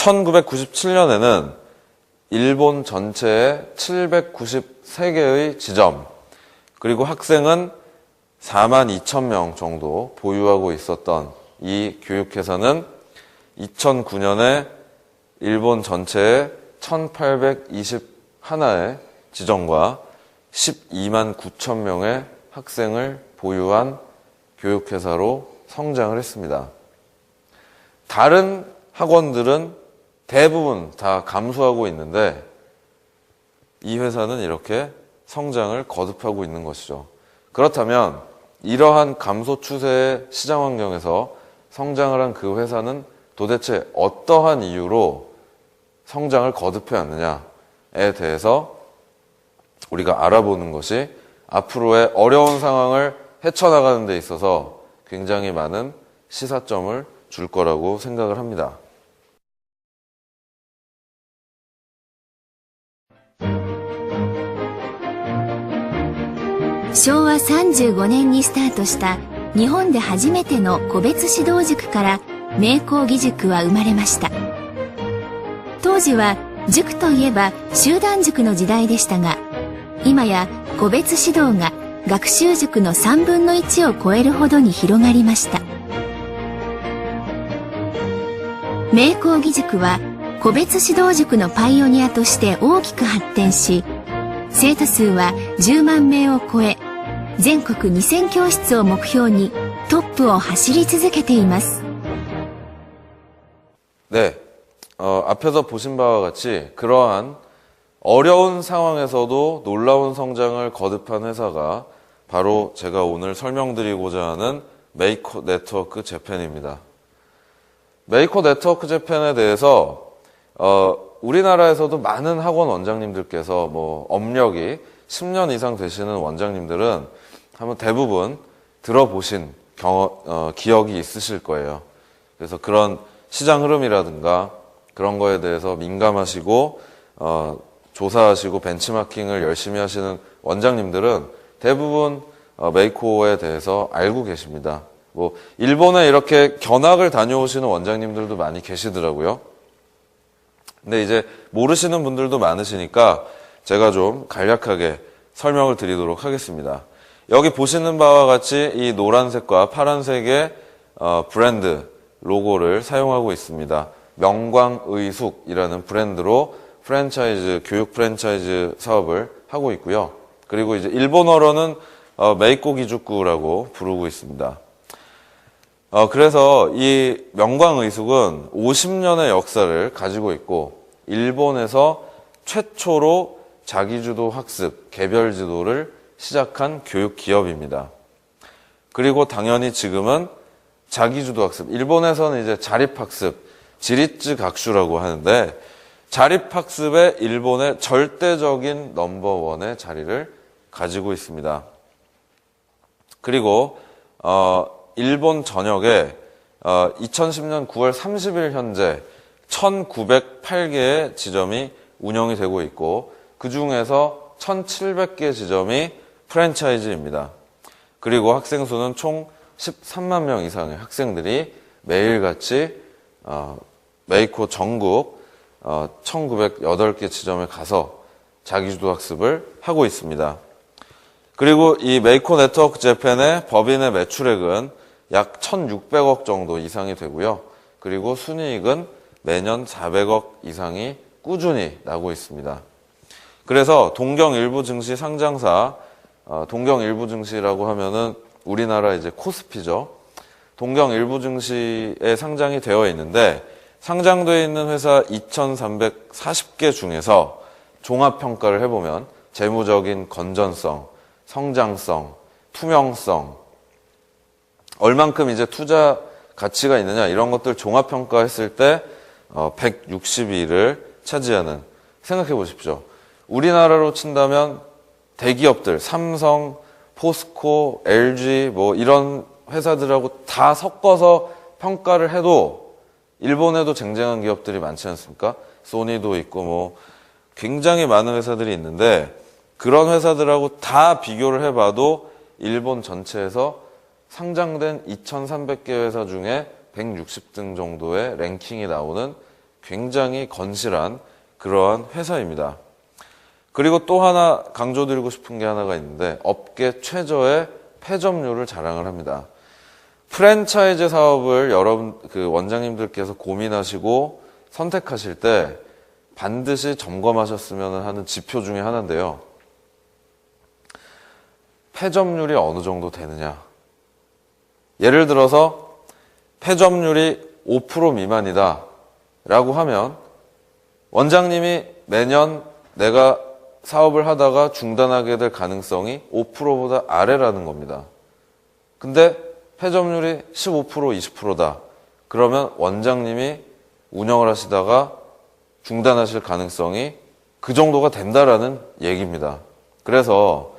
1997년에는 일본 전체에 793개의 지점, 그리고 학생은 42,000명 정도 보유하고 있었던 이 교육회사는 2009년에 일본 전체에 1,821의 지점과 12만 9천 명의 학생을 보유한 교육회사로 성장을 했습니다. 다른 학원들은 대부분 다 감소하고 있는데 이 회사는 이렇게 성장을 거듭하고 있는 것이죠. 그렇다면 이러한 감소 추세의 시장 환경에서 성장을 한 그 회사는 도대체 어떠한 이유로 성장을 거듭해 왔느냐에 대해서 우리가 알아보는 것이 앞으로의 어려운 상황을 헤쳐나가는 데 있어서 굉장히 많은 시사점을 줄 거라고 생각을 합니다.昭和35年にスタートした日本で初めての個別指導塾から明光義塾は生まれました。当時は塾といえば集団塾の時代でしたが、今や個別指導が学習塾の3分の1を超えるほどに広がりました。明光義塾は個別指導塾のパイオニアとして大きく発展し、生徒数は10万名を超え、全国2000教室を目標にトップを走り続けています。네, 앞에서 보신 바와 같이 그러한 어려운 상황에서도 놀라운 성장을 거듭한 회사가 바로 제가 오늘 설명드리고자 하는 메이코 네트워크 재팬입니다. 메이코 네트워크 재팬에 대해서 우리나라에서도 많은 학원 원장님들께서 업력이 10년 이상 되시는 원장님들은 한번 대부분 들어보신 기억이 있으실 거예요. 그래서 그런 시장 흐름이라든가 그런 거에 대해서 민감하시고 조사하시고 벤치마킹을 열심히 하시는 원장님들은 대부분 메이코에 대해서 알고 계십니다. 일본에 이렇게 견학을 다녀오시는 원장님들도 많이 계시더라고요. 근데 이제 모르시는 분들도 많으시니까 제가 좀 간략하게 설명을 드리도록 하겠습니다. 여기 보시는 바와 같이 이 노란색과 파란색의 브랜드 로고를 사용하고 있습니다. 명광의숙이라는 브랜드로 교육 프랜차이즈 사업을 하고 있고요. 그리고 이제 일본어로는 메이코 기주쿠라고 부르고 있습니다. 그래서 이 명광의숙은 50년의 역사를 가지고 있고 일본에서 최초로 자기주도 학습, 개별 지도를 시작한 교육 기업입니다. 그리고 당연히 지금은 자기주도 학습, 일본에서는 이제 자립학습, 지리츠 각슈라고 하는데 자립학습의 일본의 절대적인 넘버원의 자리를 가지고 있습니다. 그리고 일본 전역에 2010년 9월 30일 현재 1908개의 지점이 운영이 되고 있고 그 중에서 1700개 지점이 프랜차이즈입니다. 그리고 학생 수는 총 13만 명 이상의 학생들이 매일같이 메이코 전국 1908개 지점에 가서 자기주도 학습을 하고 있습니다. 그리고 이 메이코 네트워크 재팬의 법인의 매출액은 약 1,600억 정도 이상이 되고요. 그리고 순이익은 매년 400억 이상이 꾸준히 나고 있습니다. 그래서 동경 일부 증시 상장사, 동경 일부 증시라고 하면은 우리나라 이제 코스피죠. 동경 일부 증시에 상장이 되어 있는데 상장되어 있는 회사 2,340개 중에서 종합평가를 해보면 재무적인 건전성, 성장성, 투명성, 얼만큼 이제 투자 가치가 있느냐 이런 것들 종합평가했을 때 162를 차지하는, 생각해 보십시오. 우리나라로 친다면 대기업들, 삼성, 포스코, LG 이런 회사들하고 다 섞어서 평가를 해도 일본에도 쟁쟁한 기업들이 많지 않습니까? 소니도 있고 굉장히 많은 회사들이 있는데 그런 회사들하고 다 비교를 해봐도 일본 전체에서 상장된 2,300개 회사 중에 160등 정도의 랭킹이 나오는 굉장히 건실한 그러한 회사입니다. 그리고 또 하나 강조드리고 싶은 게 하나가 있는데 업계 최저의 폐점률을 자랑을 합니다. 프랜차이즈 사업을 여러분 원장님들께서 고민하시고 선택하실 때 반드시 점검하셨으면 하는 지표 중에 하나인데요. 폐점률이 어느 정도 되느냐. 예를 들어서 폐점률이 5% 미만이다 라고 하면 원장님이 매년 내가 사업을 하다가 중단하게 될 가능성이 5%보다 아래라는 겁니다. 근데 폐점률이 15%, 20%다. 그러면 원장님이 운영을 하시다가 중단하실 가능성이 그 정도가 된다라는 얘기입니다. 그래서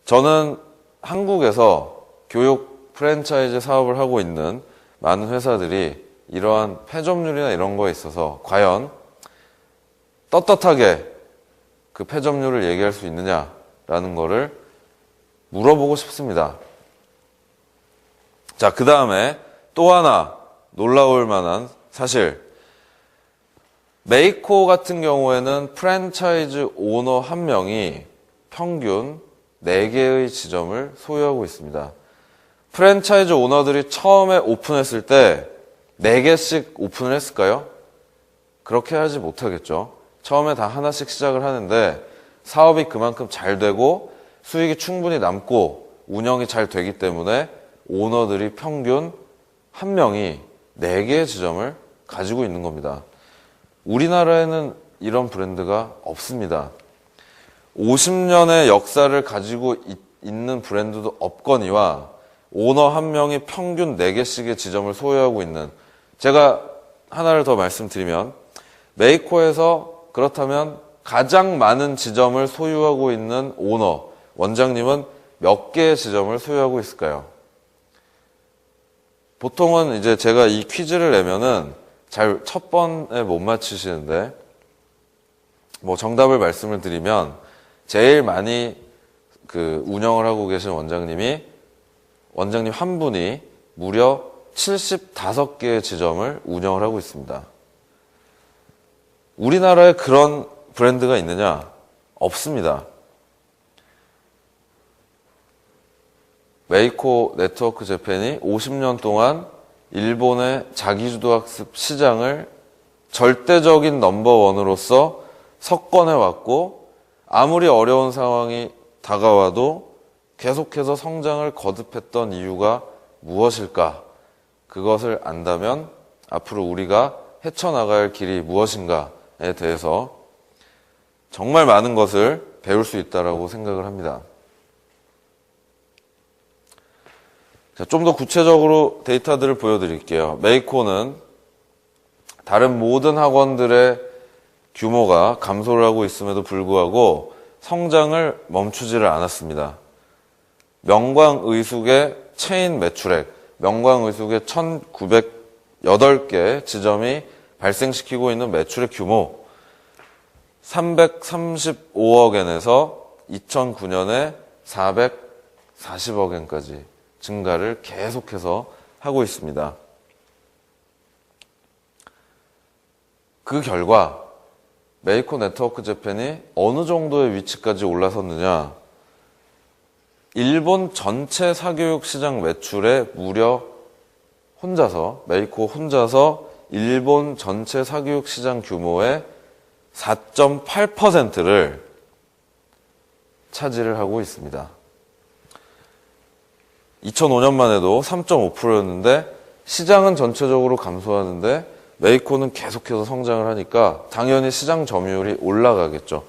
저는 한국에서 교육 프랜차이즈 사업을 하고 있는 많은 회사들이 이러한 폐점률이나 이런 거에 있어서 과연 떳떳하게 그 폐점률을 얘기할 수 있느냐라는 거를 물어보고 싶습니다. 자, 그 다음에 또 하나 놀라울 만한 사실. 메이코 같은 경우에는 프랜차이즈 오너 한 명이 평균 4개의 지점을 소유하고 있습니다. 프랜차이즈 오너들이 처음에 오픈했을 때 4개씩 오픈을 했을까요? 그렇게 하지 못하겠죠. 처음에 다 하나씩 시작을 하는데 사업이 그만큼 잘 되고 수익이 충분히 남고 운영이 잘 되기 때문에 오너들이 평균 한 명이 4개의 지점을 가지고 있는 겁니다. 우리나라에는 이런 브랜드가 없습니다. 50년의 역사를 가지고 있는 브랜드도 없거니와 오너 한 명이 평균 4개씩의 지점을 소유하고 있는, 제가 하나를 더 말씀드리면 메이코에서 그렇다면 가장 많은 지점을 소유하고 있는 오너, 원장님은 몇 개의 지점을 소유하고 있을까요? 보통은 이제 제가 이 퀴즈를 내면은 잘 첫 번에 못 맞추시는데, 뭐 정답을 말씀을 드리면 제일 많이 운영을 하고 계신 원장님 한 분이 무려 75개의 지점을 운영을 하고 있습니다. 우리나라에 그런 브랜드가 있느냐? 없습니다. 메이코 네트워크 재팬이 50년 동안 일본의 자기주도학습 시장을 절대적인 넘버원으로서 석권해왔고, 아무리 어려운 상황이 다가와도 계속해서 성장을 거듭했던 이유가 무엇일까? 그것을 안다면 앞으로 우리가 헤쳐나가야 할 길이 무엇인가에 대해서 정말 많은 것을 배울 수 있다고 생각을 합니다. 좀 더 구체적으로 데이터들을 보여드릴게요. 메이코는 다른 모든 학원들의 규모가 감소를 하고 있음에도 불구하고 성장을 멈추지를 않았습니다. 명광의숙의 체인 매출액, 명광의숙의 1908개 지점이 발생시키고 있는 매출의 규모 335억 엔에서 2009년에 440억 엔까지 증가를 계속해서 하고 있습니다. 그 결과 메이코 네트워크 재팬이 어느 정도의 위치까지 올라섰느냐? 일본 전체 사교육 시장 매출의 무려 메이코 혼자서 일본 전체 사교육 시장 규모의 4.8%를 차지를 하고 있습니다. 2005년만 해도 3.5%였는데 시장은 전체적으로 감소하는데 메이코는 계속해서 성장을 하니까 당연히 시장 점유율이 올라가겠죠.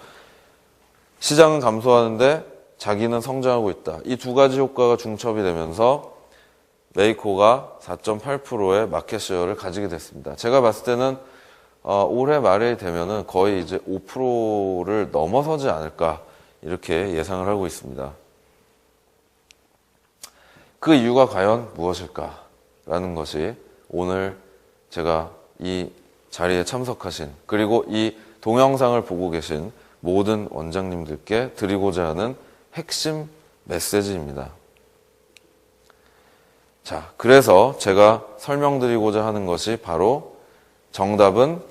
시장은 감소하는데 자기는 성장하고 있다. 이 두 가지 효과가 중첩이 되면서 메이코가 4.8%의 마켓쉐어를 가지게 됐습니다. 제가 봤을 때는 올해 말에 되면은 거의 이제 5%를 넘어서지 않을까 이렇게 예상을 하고 있습니다. 그 이유가 과연 무엇일까라는 것이 오늘 제가 이 자리에 참석하신, 그리고 이 동영상을 보고 계신 모든 원장님들께 드리고자 하는 핵심 메시지입니다. 자, 그래서 제가 설명드리고자 하는 것이 바로 정답은